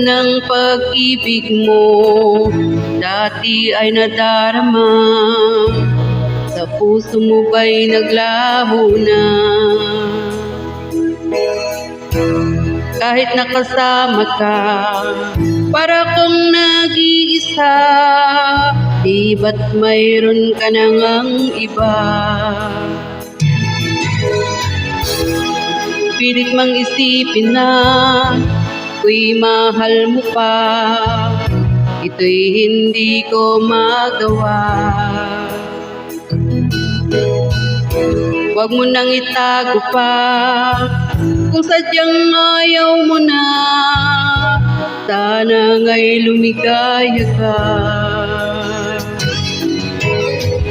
ng pag-ibig mo dati ay nadarama, sa puso mo ba'y naglaho na? Kahit nakasama ka, para kang nag-iisa, di ba't mayroon ka nang ang iba? Pilit mang isipin na ako'y mahal mo pa, ito'y hindi ko magawa. Huwag mo nang itago pa, kung sadyang ayaw mo na, sana nga'y lumigaya ka.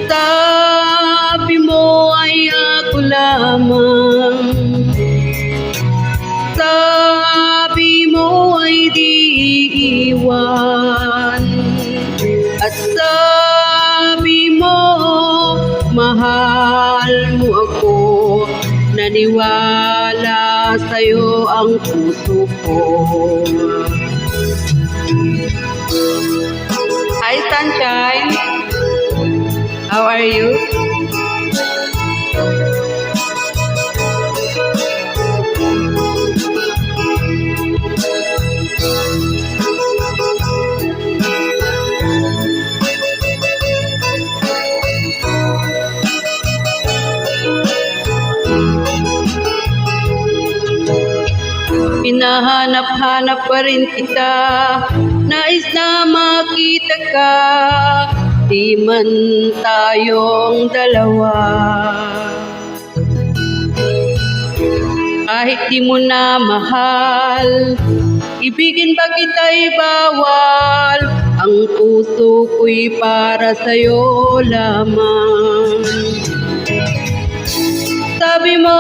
Sabi mo ay ako lamang, sabi mo ay di iiwan, at sabi mo mahal mo ako. Naniwala sa'yo ang puso ko. Hi Sunshine, how are you? Hinahanap-hanap pa rin kita, nais na makita ka, di man tayong dalawa. Kahit di mo na mahal, ibigin ba kita'y bawal, ang puso ko'y para sa'yo lamang. Sabi mo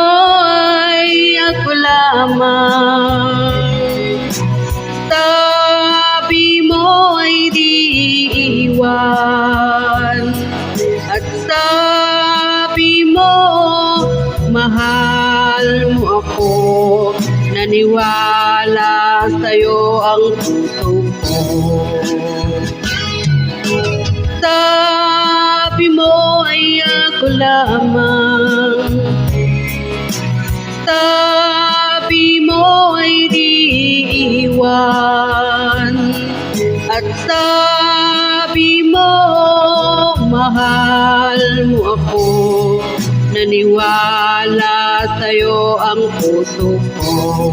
ay ako lamang, sabi mo ay di iiwan, at sabi mo mahal mo ako. Naniwala sa'yo ang puso ko. Sabi mo ay ako lamang, sabi mo ay di iiwan, at sabi mo mahal mo ako. Naniwala sa'yo ang puso ko.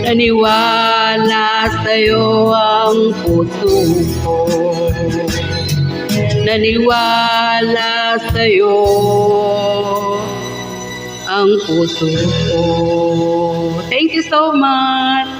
Naniwala sa'yo ang puso ko. Naniwala sa'yo ang puso ko. Thank you so much.